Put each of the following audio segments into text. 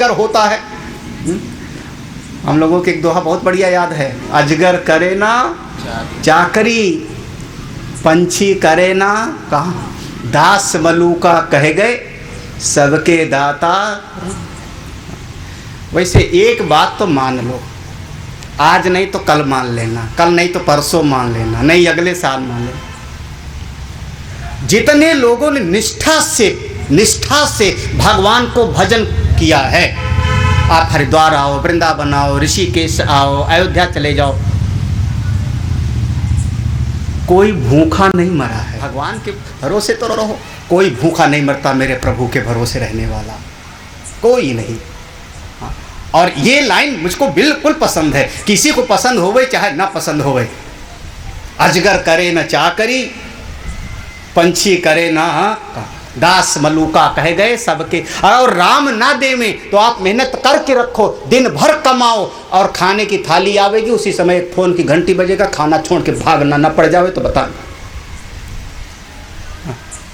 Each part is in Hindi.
अजगर होता है। हम लोगों की एक दोहा बहुत बढ़िया याद है, अजगर करे ना चाकरी, पंछी करे ना कहा दास मलूका कह गए सबके दाता। वैसे एक बात तो मान लो, आज नहीं तो कल मान लेना, कल नहीं तो परसों मान लेना, नहीं अगले साल मान लेना। जितने लोगों ने निष्ठा से भगवान को भजन किया है, आप हरिद्वार आओ, वृंदावन आओ, ऋषिकेश आओ, अयोध्या चले जाओ, कोई भूखा नहीं मरा है। भगवान के भरोसे तो रहो, कोई भूखा नहीं मरता मेरे प्रभु के भरोसे रहने वाला, कोई नहीं। और ये लाइन मुझको बिल्कुल पसंद है, किसी को पसंद होवे चाहे ना पसंद होवे। अजगर करे न चाकरी, पंछी करे ना दास मलूका कह गए सबके। और राम ना दे में तो आप मेहनत करके रखो, दिन भर कमाओ, और खाने की थाली आवेगी उसी समय फोन की घंटी बजेगा, खाना छोड़ के भागना ना पड़ जावे तो बता।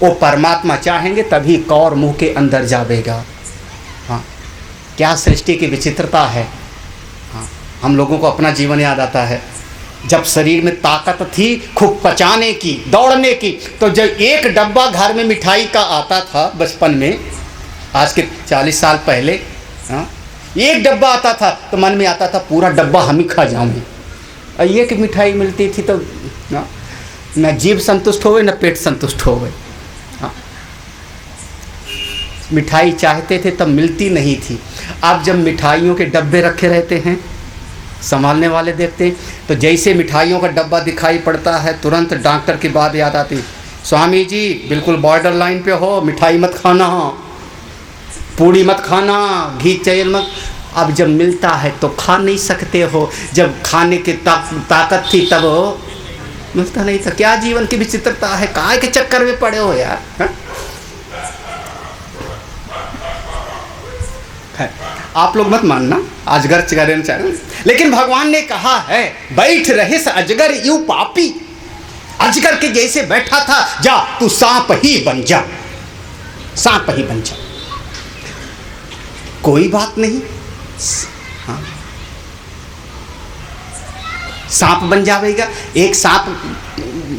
वो परमात्मा चाहेंगे तभी कौर मुंह के अंदर जावेगा। हाँ, क्या सृष्टि की विचित्रता है। हाँ, हम लोगों को अपना जीवन याद आता है। जब शरीर में ताकत थी खूब पचाने की, दौड़ने की, तो जब एक डब्बा घर में मिठाई का आता था बचपन में, आज के 40 साल पहले, एक डब्बा आता था तो मन में आता था पूरा डब्बा हम ही खा जाऊंगे। और एक मिठाई मिलती थी तो न जीभ संतुष्ट होवे न पेट संतुष्ट होवे। मिठाई चाहते थे तब मिलती नहीं थी। अब जब मिठाइयों के डब्बे रखे रहते हैं, संभालने वाले देखते हैं, तो जैसे मिठाइयों का डब्बा दिखाई पड़ता है तुरंत डॉक्टर की बात याद आती, स्वामी जी बिल्कुल बॉर्डर लाइन पे हो, मिठाई मत खाना, पूड़ी मत खाना, घी तेल मत। अब जब मिलता है तो खा नहीं सकते हो, जब खाने की ताकत थी तब मिलता नहीं था। क्या जीवन की विचित्रता है, काय के चक्कर में पड़े हो यार। हा? आप लोग मत मानना, अजगर चगरे न, लेकिन भगवान ने कहा है बैठ रहे अजगर यूं पापी, अजगर के जैसे बैठा था, जा तू सांप ही बन जा, सांप ही बन जा, कोई बात नहीं। हाँ, सांप बन जाएगा, एक सांप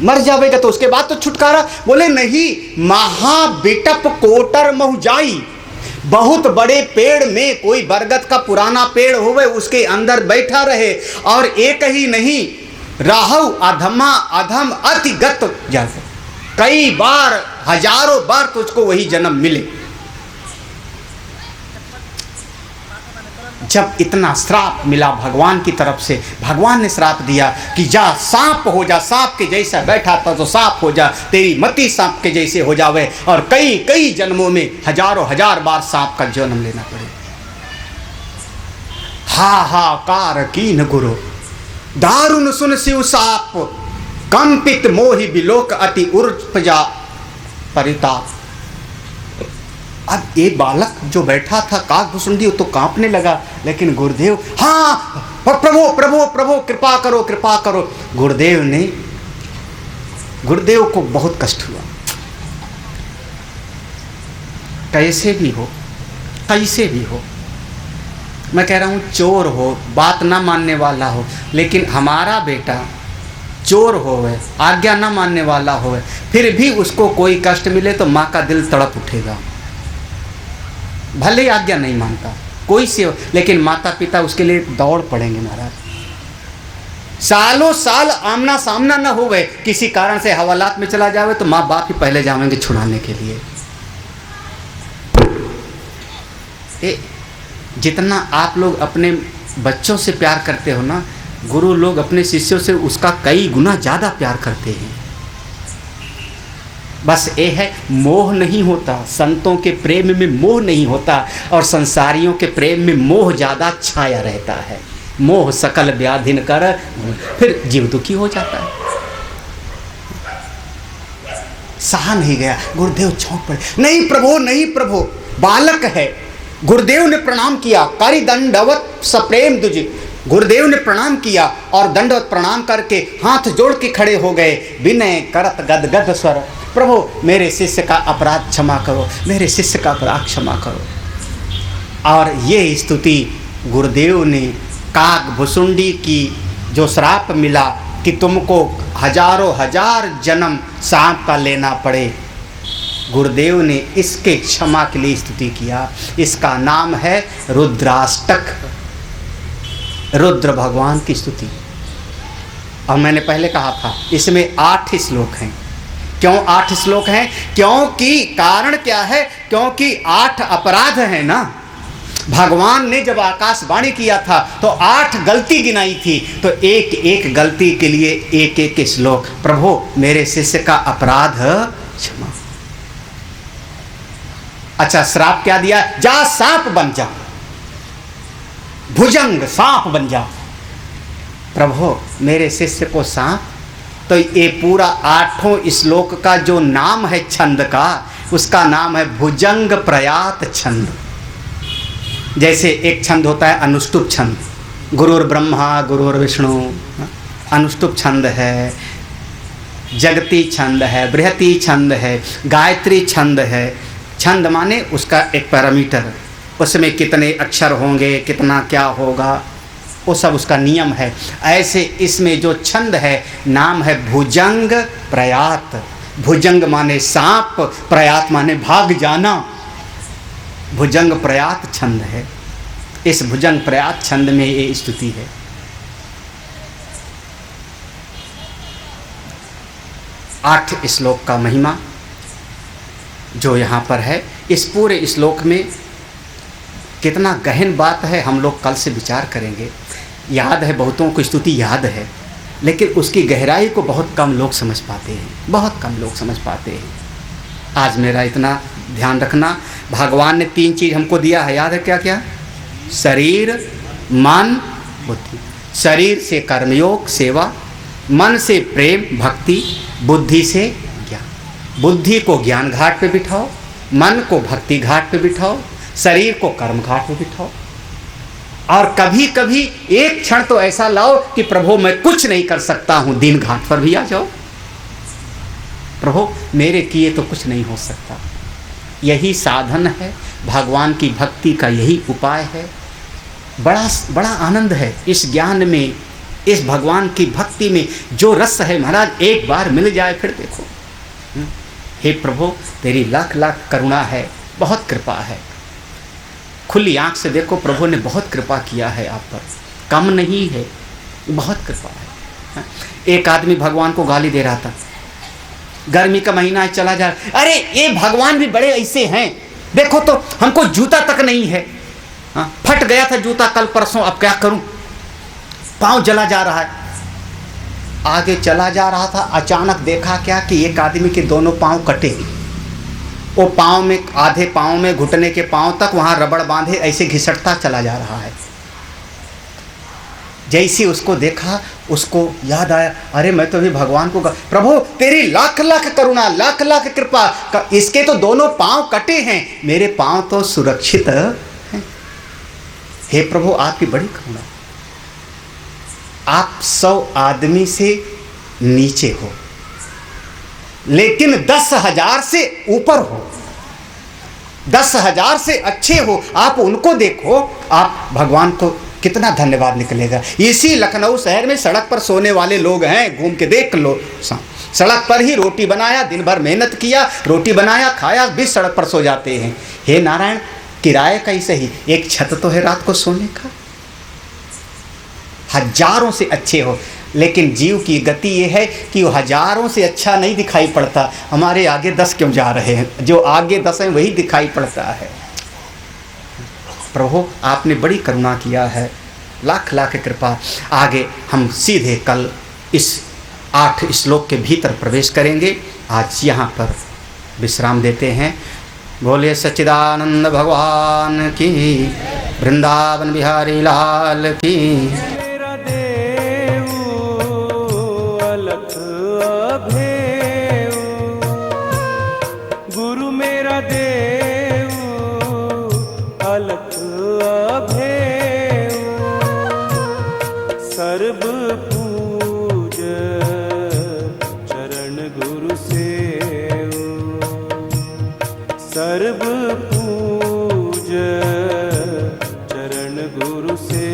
मर जाएगा तो उसके बाद तो छुटकारा। बोले नहीं, महाबिटप कोटर महुजाई, बहुत बड़े पेड़ में कोई बरगद का पुराना पेड़ होवे उसके अंदर बैठा रहे, और एक ही नहीं राहु अधमा अधम अतिगत जाते, कई बार हजारों बार तुझको वही जन्म मिले। जब इतना श्राप मिला भगवान की तरफ से, भगवान ने श्राप दिया कि जा सांप हो जा, सांप के जैसा बैठा था तो सांप हो जा, तेरी मति सांप के जैसे हो जावे, और कई कई जन्मों में हजारों हजार बार सांप का जन्म लेना पड़े। हाहाकार कीन गुरु दारुण सुन शिव साप, कंपित मोहि बिलोक अति उपजा परिताप। अब ये बालक जो बैठा था काकभुसुंडी तो कांपने लगा, लेकिन गुरुदेव, हाँ प्रभु प्रभु प्रभु कृपा करो कृपा करो। गुरुदेव को बहुत कष्ट हुआ। कैसे भी हो, कैसे भी हो, मैं कह रहा हूँ चोर हो, बात ना मानने वाला हो, लेकिन हमारा बेटा चोर होवे, आज्ञा ना मानने वाला होवे, फिर भी उसको कोई कष्ट मिले तो माँ का दिल तड़प उठेगा। भले ही आज्ञा नहीं मानता कोई से, लेकिन माता पिता उसके लिए दौड़ पड़ेंगे महाराज। सालों साल आमना सामना न होवे, किसी कारण से हवालात में चला जावे तो माँ बाप ही पहले जाएंगे छुड़ाने के लिए। जितना आप लोग अपने बच्चों से प्यार करते हो ना, गुरु लोग अपने शिष्यों से उसका कई गुना ज़्यादा प्यार करते हैं। बस ये है, मोह नहीं होता, संतों के प्रेम में मोह नहीं होता, और संसारियों के प्रेम में मोह ज़्यादा छाया रहता है। मोह सकल व्याधिन कर, फिर जीव दुखी हो जाता है। सहा नहीं गया, गुरुदेव चौंक पड़े, नहीं प्रभु नहीं प्रभु, बालक है। गुरुदेव ने प्रणाम किया, करि दंडवत सप्रेम दुज, गुरुदेव ने प्रणाम किया और दंडवत प्रणाम करके हाथ जोड़ के खड़े हो गए, विनय करत गदगद स्वर, प्रभु मेरे शिष्य का अपराध क्षमा करो, मेरे शिष्य का अपराध क्षमा करो। और ये स्तुति गुरुदेव ने काग भुसुंडी की जो श्राप मिला कि तुमको हजारों हजार जन्म सांप का लेना पड़े, गुरुदेव ने इसके क्षमा के लिए स्तुति किया। इसका नाम है रुद्राष्टक, रुद्र भगवान की स्तुति। और मैंने पहले कहा था इसमें 8 श्लोक हैं। क्यों 8 श्लोक हैं? क्योंकि कारण क्या है? क्योंकि 8 अपराध हैं ना। भगवान ने जब आकाशवाणी किया था तो 8 गलती गिनाई थी, तो एक एक गलती के लिए एक एक श्लोक। प्रभु मेरे शिष्य का अपराध क्षमा। अच्छा, श्राप क्या दिया? जा सांप बन जा, भुजंग सांप बन जा। प्रभु मेरे शिष्य को सांप, तो ये पूरा 8 श्लोक का जो नाम है छंद का, उसका नाम है भुजंग प्रयात छंद। जैसे एक छंद होता है अनुष्टुप छंद, गुरुर् ब्रह्मा गुरुर् विष्णु, अनुष्टुप छंद है, जगती छंद है, बृहती छंद है, गायत्री छंद है। छंद माने उसका एक पैरामीटर, उसमें कितने अक्षर होंगे, कितना क्या होगा, वो सब उसका नियम है। ऐसे इसमें जो छंद है नाम है भुजंग प्रयात। भुजंग माने सांप, प्रयात माने भाग जाना। भुजंग प्रयात छंद है। इस भुजंग प्रयात छंद में ये स्तुति है। आठ श्लोक का महिमा जो यहाँ पर है, इस पूरे श्लोक में कितना गहन बात है हम लोग कल से विचार करेंगे। याद है, बहुतों को स्तुति याद है, लेकिन उसकी गहराई को बहुत कम लोग समझ पाते हैं, बहुत कम लोग समझ पाते हैं। आज मेरा इतना ध्यान रखना, भगवान ने 3 चीज़ हमको दिया है, याद है क्या क्या? शरीर, मन, बुद्धि। शरीर से कर्मयोग सेवा, मन से प्रेम भक्ति, बुद्धि से ज्ञान। बुद्धि को ज्ञान घाट पे बिठाओ, मन को भक्ति घाट पे बिठाओ, शरीर को कर्म घाट पे बिठाओ। और कभी कभी एक क्षण तो ऐसा लाओ कि प्रभु मैं कुछ नहीं कर सकता हूँ, दिन घाट पर भी आ जाओ। प्रभु मेरे किए तो कुछ नहीं हो सकता। यही साधन है, भगवान की भक्ति का यही उपाय है। बड़ा बड़ा आनंद है इस ज्ञान में, इस भगवान की भक्ति में। जो रस है महाराज, एक बार मिल जाए फिर देखो। हे प्रभु तेरी लाख लाख करुणा है, बहुत कृपा है। खुली आंख से देखो, प्रभु ने बहुत कृपा किया है आप पर, कम नहीं है, बहुत कृपा है। एक आदमी भगवान को गाली दे रहा था, गर्मी का महीना है चला जा रहा, अरे ये भगवान भी बड़े ऐसे हैं, देखो तो हमको जूता तक नहीं है, फट गया था जूता कल परसों, अब क्या करूं, पाँव जला जा रहा है। आगे चला जा रहा था, अचानक देखा क्या कि एक आदमी के दोनों पाँव कटे, वो पाँव में, आधे पाँव में, घुटने के पाँव तक वहाँ रबड़ बांधे ऐसे घिसटता चला जा रहा है। जैसे उसको देखा, उसको याद आया, अरे मैं तो भी भगवान को प्रभु तेरी लाख लाख करुणा, लाख लाख कृपा, इसके तो दोनों पाँव कटे हैं, मेरे पाँव तो सुरक्षित हैं। हे प्रभु आपकी बड़ी करुणा। आप 100 आदमी से नीचे हो, लेकिन 10,000 से ऊपर हो, 10,000 से अच्छे हो, आप उनको देखो, आप भगवान को कितना धन्यवाद निकलेगा। इसी लखनऊ शहर में सड़क पर सोने वाले लोग हैं, घूम के देख लो। सड़क पर ही रोटी बनाया, दिन भर मेहनत किया, रोटी बनाया खाया, बीच सड़क पर सो जाते हैं। हे नारायण, किराए का ही सही, एक छत तो है रात को सोने का। हजारों से अच्छे हो, लेकिन जीव की गति ये है कि वो हजारों से अच्छा नहीं दिखाई पड़ता। हमारे आगे 10 क्यों जा रहे हैं, जो आगे 10 हैं वही दिखाई पड़ता है। प्रभु आपने बड़ी करुणा किया है, लाख लाख कृपा। आगे हम सीधे कल इस 8 श्लोक के भीतर प्रवेश करेंगे। आज यहाँ पर विश्राम देते हैं। बोले सच्चिदानंद भगवान की, वृंदावन बिहारी लाल की। सर्व पूज गुरु से